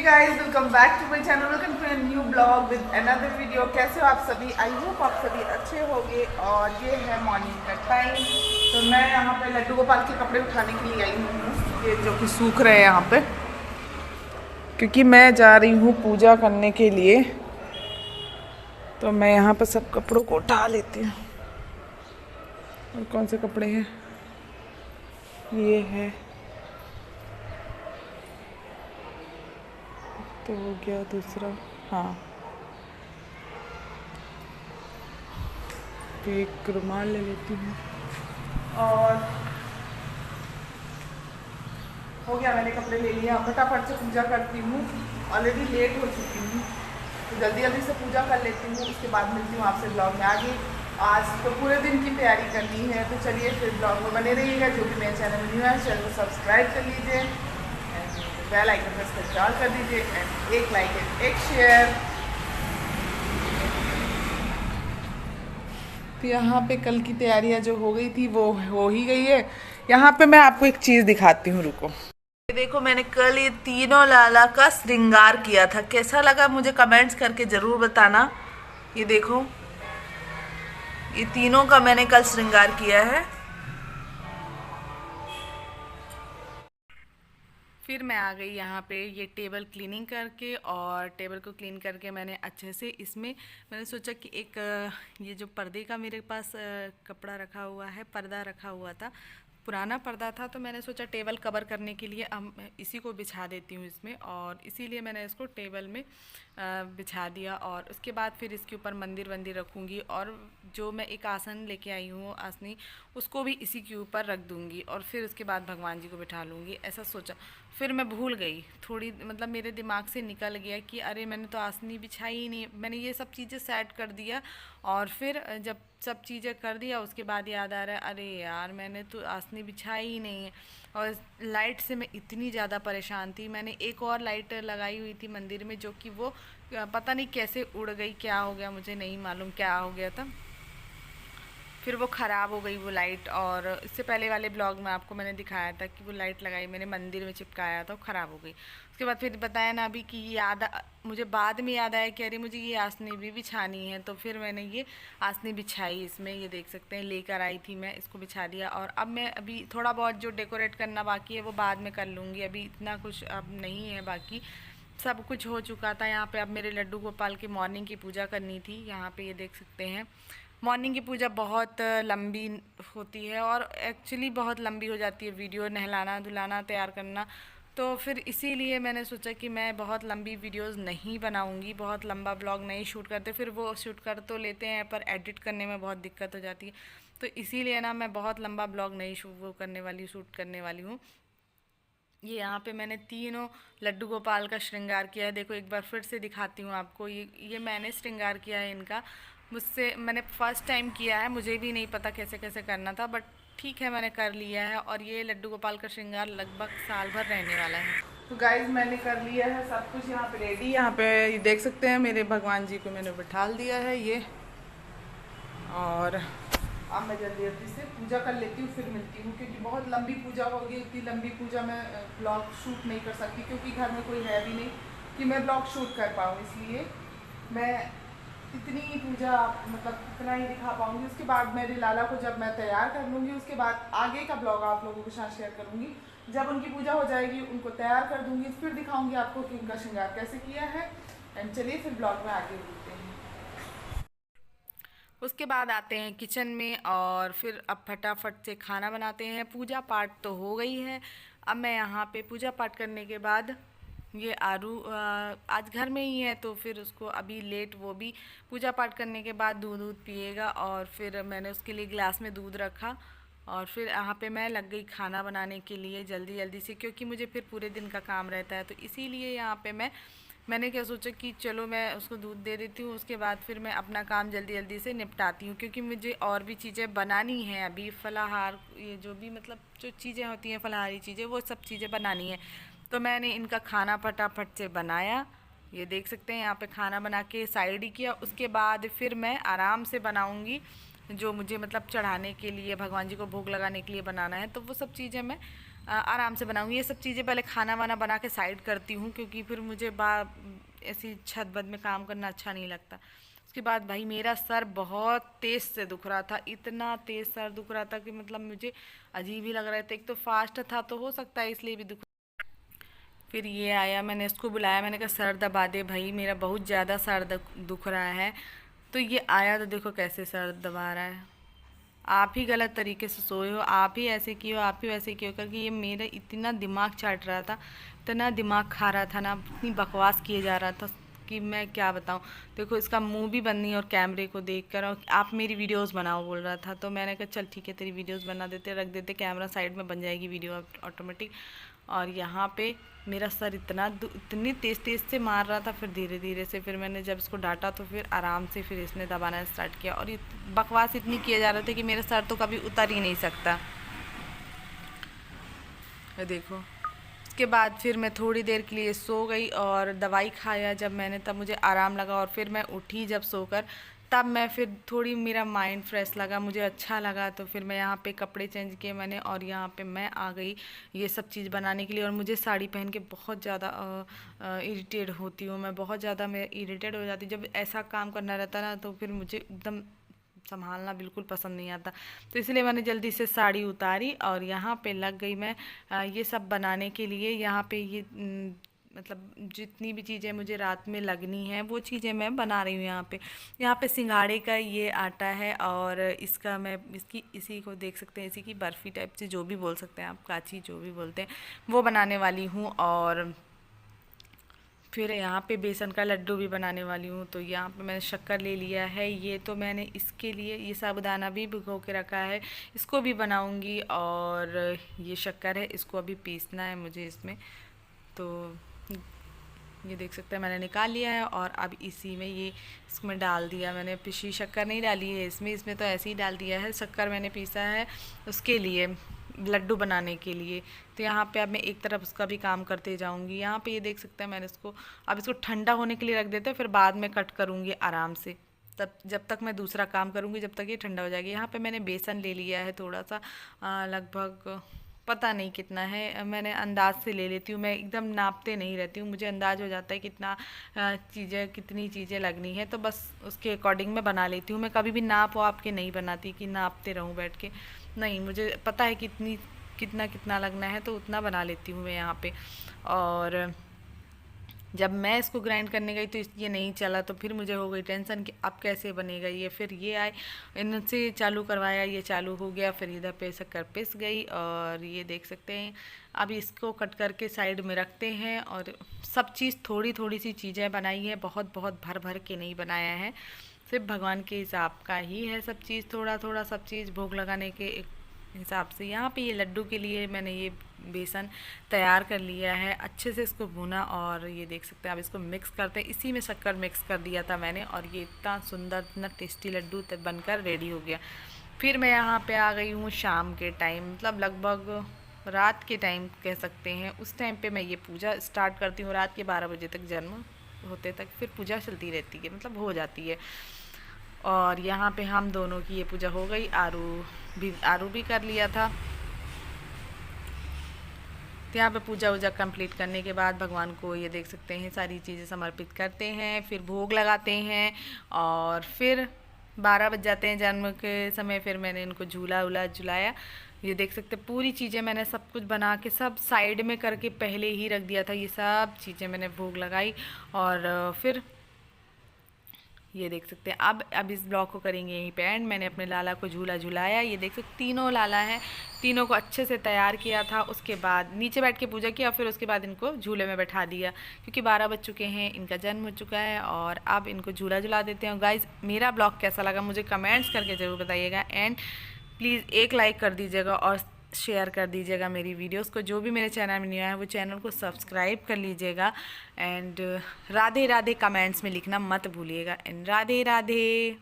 Guys, welcome back to my channel. Welcome to a new blog with another video. कैसे हो आप सभी? I hope आप सभी अच्छे होंगे। और ये है मॉर्निंग का टाइम। तो मैं यहाँ पे लड्डू गोपाल के कपड़े उठाने के लिए आई हूँ, ये जो कि सूख रहे हैं यहाँ पे, क्योंकि मैं जा रही हूँ पूजा करने के लिए। तो मैं यहाँ पे सब कपड़ों को उठा लेती हूँ। और कौन से कपड़े हैं? ये है, तो हो गया दूसरा। हाँ, तो एक रुमाल ले लेती हूँ। और हो गया, मैंने कपड़े ले लिए। फटाफट से पूजा करती हूँ, ऑलरेडी लेट हो चुकी हूँ, तो जल्दी जल्दी से पूजा कर लेती हूँ। उसके बाद मिलती हूँ आपसे ब्लॉग में आगे। आज तो पूरे दिन की तैयारी करनी है, तो चलिए फिर ब्लॉग में बने रहिएगा। जो भी मेरे चैनल में न्यू है, चैनल को सब्सक्राइब कर लीजिए, बेल आइकन प्रेस करके ऑल कर दीजिए, एंड एक लाइक एंड एक शेयर। तो यहाँ पे कल की तैयारियाँ जो हो गई थी वो हो ही गई है। यहाँ पे मैं आपको एक चीज़ दिखाती हूँ, रुको। ये देखो, मैंने कल ये तीनों लाला का श्रृंगार किया था। कैसा लगा मुझे कमेंट्स करके ज़रूर बताना। ये देखो, ये तीनों का मैंने कल श्रृंगार किया है। फिर मैं आ गई यहाँ पे ये टेबल क्लीनिंग करके, और टेबल को क्लीन करके मैंने अच्छे से इसमें मैंने सोचा कि एक ये जो पर्दे का मेरे पास कपड़ा रखा हुआ है, पर्दा रखा हुआ था, पुराना पर्दा था, तो मैंने सोचा टेबल कवर करने के लिए अब इसी को बिछा देती हूँ इसमें, और इसीलिए मैंने इसको टेबल में बिछा दिया। और उसके बाद फिर इसके ऊपर मंदिर वंदिर रखूँगी, और जो मैं एक आसन लेके आई हूँ आसनी, उसको भी इसी के ऊपर रख दूँगी, और फिर उसके बाद भगवान जी को बिठा लूँगी, ऐसा सोचा। फिर मैं भूल गई थोड़ी, मतलब मेरे दिमाग से निकल गया कि अरे मैंने तो आसनी बिछाई ही नहीं। मैंने ये सब चीज़ें सेट कर दिया, और फिर जब सब चीज़ें कर दिया उसके बाद याद आ रहा है अरे यार मैंने तो आसनी बिछाई ही नहीं है। और लाइट से मैं इतनी ज़्यादा परेशान थी। मैंने एक और लाइट लगाई हुई थी मंदिर में, जो कि वो पता नहीं कैसे उड़ गई, क्या हो गया मुझे नहीं मालूम क्या हो गया था। फिर वो ख़राब हो गई वो लाइट। और इससे पहले वाले ब्लॉग में आपको मैंने दिखाया था कि वो लाइट लगाई मैंने मंदिर में चिपकाया था, वो ख़राब हो गई। उसके बाद फिर बताया ना अभी कि मुझे बाद में याद आया कि अरे मुझे ये आसनी भी बिछानी है, तो फिर मैंने ये आसनी बिछाई इसमें। ये देख सकते हैं, लेकर आई थी मैं, इसको बिछा दिया। और अब मैं अभी थोड़ा बहुत जो डेकोरेट करना बाकी है वो बाद में कर लूँगी, अभी इतना कुछ अब नहीं है बाकी, सब कुछ हो चुका था। यहाँ पे अब मेरे लड्डू गोपाल की मॉर्निंग की पूजा करनी थी। यहाँ पे ये देख सकते हैं, मॉर्निंग की पूजा बहुत लंबी होती है, और एक्चुअली बहुत लंबी हो जाती है वीडियो, नहलाना धुलाना तैयार करना। तो फिर इसीलिए मैंने सोचा कि मैं बहुत लंबी वीडियोस नहीं बनाऊंगी, बहुत लंबा ब्लॉग नहीं शूट करते। फिर वो शूट कर तो लेते हैं पर एडिट करने में बहुत दिक्कत हो जाती है, तो इसीलिए ना मैं बहुत लंबा ब्लॉग नहीं शूट करने वाली हूँ। ये यहाँ पे मैंने तीनों लड्डू गोपाल का श्रृंगार किया है। देखो एक बार फिर से दिखाती हूँ आपको। ये मैंने श्रृंगार किया है इनका, मुझसे मैंने फर्स्ट टाइम किया है, मुझे भी नहीं पता कैसे कैसे करना था, बट ठीक है मैंने कर लिया है। और ये लड्डू गोपाल का श्रृंगार लगभग साल भर रहने वाला है। तो गाइज मैंने कर लिया है सब कुछ यहाँ पे रेडी। यहाँ पे ये देख सकते हैं मेरे भगवान जी को मैंने बिठाल दिया है ये। और अब मैं जल्दी जल्दी से पूजा कर लेती हूँ, फिर मिलती हूँ, क्योंकि बहुत लंबी पूजा होगी। इतनी लंबी पूजा मैं ब्लॉग शूट नहीं कर सकती, क्योंकि घर में कोई है भी नहीं कि मैं ब्लॉग शूट कर पाऊँ, इसलिए मैं इतनी पूजा मतलब इतना ही दिखा पाऊँगी। उसके बाद मेरे लाला को जब मैं तैयार कर लूँगी, उसके बाद आगे का ब्लॉग आप लोगों के साथ शेयर करूँगी। जब उनकी पूजा हो जाएगी उनको तैयार कर दूँगी, फिर दिखाऊँगी आपको कि उनका श्रृंगार कैसे किया है। एंड चलिए फिर ब्लॉग में आगे मिलते हैं। उसके बाद आते हैं किचन में, और फिर अब फटाफट से खाना बनाते हैं। पूजा पाठ तो हो गई है। अब मैं यहाँ पे पूजा पाठ करने के बाद ये आरू आज घर में ही है, तो फिर उसको अभी लेट, वो भी पूजा पाठ करने के बाद दूध पिएगा। और फिर मैंने उसके लिए गिलास में दूध रखा, और फिर यहाँ पे मैं लग गई खाना बनाने के लिए जल्दी जल्दी से, क्योंकि मुझे फिर पूरे दिन का काम रहता है। तो इसीलिए यहाँ पे मैंने क्या सोचा कि चलो मैं उसको दूध दे देती हूँ, उसके बाद फिर मैं अपना काम जल्दी जल्दी से निपटाती हूँ, क्योंकि मुझे और भी चीज़ें बनानी हैं अभी। फलाहार, ये जो भी मतलब जो चीज़ें होती हैं फलाहारी चीज़ें, वो सब चीज़ें बनानी है। तो मैंने इनका खाना फटाफट से बनाया। ये देख सकते हैं, यहाँ पे खाना बना के साइड ही किया। उसके बाद फिर मैं आराम से बनाऊँगी जो मुझे मतलब चढ़ाने के लिए, भगवान जी को भोग लगाने के लिए बनाना है, तो वो सब चीज़ें मैं आराम से बनाऊँगी। ये सब चीज़ें पहले खाना वाना बना के साइड करती हूँ, क्योंकि फिर मुझे ऐसी छत बद में काम करना अच्छा नहीं लगता। उसके बाद भाई मेरा सर बहुत तेज़ से दुख रहा था, इतना तेज़ सर दुख रहा था कि मतलब मुझे अजीब ही लग रहा था। एक तो फास्ट था तो हो सकता है इसलिए भी दुख। फिर ये आया, मैंने इसको बुलाया, मैंने कहा सर दबा दे भाई, मेरा बहुत ज़्यादा सर दुख रहा है। तो ये आया तो देखो कैसे सर दबा रहा है। आप ही गलत तरीके से सोए हो, आप ही ऐसे किए हो, आप ही वैसे किए हो, करके ये मेरा इतना दिमाग चाट रहा था, इतना दिमाग खा रहा था ना, इतनी बकवास किए जा रहा था कि मैं क्या बताऊं। देखो इसका मुंह भी बंद नहीं और कैमरे को देख कर, और आप मेरी वीडियोस बनाओ बोल रहा था। तो मैंने कहा चल ठीक है, तेरी वीडियोस बना देते, रख देते, कैमरा साइड में बन जाएगी वीडियो ऑटोमेटिक। और यहाँ पे मेरा सर इतनी तेज़ तेज़ से मार रहा था। फिर धीरे धीरे से फिर मैंने जब इसको डांटा तो फिर आराम से फिर इसने दबाना स्टार्ट किया। और बकवास इतनी किए जा रहे थे कि मेरा सर तो कभी उतर ही नहीं सकता। ये देखो। उसके बाद फिर मैं थोड़ी देर के लिए सो गई और दवाई खाया जब मैंने, तब मुझे आराम लगा। और फिर मैं उठी जब सोकर, तब मैं फिर थोड़ी मेरा माइंड फ्रेश लगा, मुझे अच्छा लगा। तो फिर मैं यहाँ पे कपड़े चेंज किए मैंने, और यहाँ पे मैं आ गई ये सब चीज़ बनाने के लिए। और मुझे साड़ी पहन के बहुत ज़्यादा इरिटेट होती हूँ मैं, बहुत ज़्यादा मैं इरिटेट हो जाती हूँ जब ऐसा काम करना रहता ना, तो फिर मुझे एकदम संभालना बिल्कुल पसंद नहीं आता। तो इसलिए मैंने जल्दी से साड़ी उतारी और यहाँ पे लग गई मैं ये सब बनाने के लिए। यहाँ पे ये मतलब जितनी भी चीज़ें मुझे रात में लगनी हैं वो चीज़ें मैं बना रही हूँ। यहाँ पे सिंघाड़े का ये आटा है, और इसका मैं इसी को देख सकते हैं, इसी की बर्फ़ी टाइप से जो भी बोल सकते हैं आप, काची जो भी बोलते हैं, वो बनाने वाली हूँ। और फिर यहाँ पे बेसन का लड्डू भी बनाने वाली हूँ। तो यहाँ पे मैंने शक्कर ले लिया है, ये तो मैंने इसके लिए ये साबूदाना भी भिगो के रखा है, इसको भी बनाऊँगी। और ये शक्कर है, इसको अभी पीसना है मुझे इसमें। तो ये देख सकते हैं मैंने निकाल लिया है, और अब इसी में ये इसमें डाल दिया मैंने। पिसी शक्कर नहीं डाली है इसमें तो ऐसे ही डाल दिया है। शक्कर मैंने पीसा है उसके लिए, लड्डू बनाने के लिए। तो यहाँ पे अब मैं एक तरफ उसका भी काम करते जाऊँगी। यहाँ पे ये देख सकते हैं मैंने अब इसको ठंडा होने के लिए रख देते हैं, फिर बाद में कट करूँगी आराम से। तब जब तक मैं दूसरा काम करूँगी जब तक ये ठंडा हो जाएगी। यहाँ पे मैंने बेसन ले लिया है थोड़ा सा, लगभग पता नहीं कितना है, मैंने अंदाज से ले लेती हूँ, मैं एकदम नापते नहीं रहती हूँ, मुझे अंदाज हो जाता है कितनी चीज़ें लगनी है, तो बस उसके अकॉर्डिंग मैं बना लेती हूँ। मैं कभी भी नाप वाप के नहीं बनाती कि नापते रहूँ बैठ के, नहीं, मुझे पता है कितना कितना लगना है, तो उतना बना लेती हूँ मैं यहाँ पे। और जब मैं इसको ग्राइंड करने गई तो ये नहीं चला, तो फिर मुझे हो गई टेंशन कि अब कैसे बनेगा ये। फिर ये आए, इनसे चालू करवाया, ये चालू हो गया, फिर इधर पे शक्कर पिस गई। और ये देख सकते हैं अब इसको कट करके साइड में रखते हैं। और सब चीज़ थोड़ी थोड़ी सी चीज़ें बनाई है, बहुत बहुत भर भर के नहीं बनाया है, सिर्फ भगवान के हिसाब का ही है सब चीज़, थोड़ा थोड़ा सब चीज़ भोग लगाने के हिसाब से। यहाँ पे ये लड्डू के लिए मैंने ये बेसन तैयार कर लिया है, अच्छे से इसको भुना। और ये देख सकते हैं अब इसको मिक्स करते हैं, इसी में शक्कर मिक्स कर दिया था मैंने, और ये इतना सुंदर इतना टेस्टी लड्डू बनकर रेडी हो गया। फिर मैं यहाँ पे आ गई हूँ शाम के टाइम, मतलब लगभग रात के टाइम कह सकते हैं। उस टाइम पे मैं ये पूजा स्टार्ट करती हूँ, रात के 12 बजे तक जन्म होते तक फिर पूजा चलती रहती है, मतलब हो जाती है। और यहाँ पे हम दोनों की ये पूजा हो गई, आरू भी कर लिया था। तो यहाँ पे पूजा वूजा कंप्लीट करने के बाद भगवान को ये देख सकते हैं सारी चीज़ें समर्पित करते हैं, फिर भोग लगाते हैं। और फिर 12 बज जाते हैं जन्म के समय, फिर मैंने इनको झूला वूला झुलाया। ये देख सकते पूरी चीज़ें मैंने सब कुछ बना के सब साइड में करके पहले ही रख दिया था, ये सब चीज़ें मैंने भोग लगाई। और फिर ये देख सकते हैं अब इस ब्लॉग को करेंगे यहीं पे एंड। मैंने अपने लाला को झूला झुलाया, ये देख सकते तीनों लाला हैं, तीनों को अच्छे से तैयार किया था। उसके बाद नीचे बैठ के पूजा किया, फिर उसके बाद इनको झूले में बैठा दिया, क्योंकि 12 बज चुके हैं, इनका जन्म हो चुका है। और अब इनको झूला झुला देते हैं। गाइज़ मेरा ब्लॉग कैसा लगा मुझे कमेंट्स करके ज़रूर बताइएगा, एंड प्लीज़ एक लाइक कर दीजिएगा और शेयर कर दीजिएगा मेरी वीडियोस को। जो भी मेरे चैनल में नया है वो चैनल को सब्सक्राइब कर लीजिएगा। एंड राधे राधे कमेंट्स में लिखना मत भूलिएगा। एंड राधे राधे।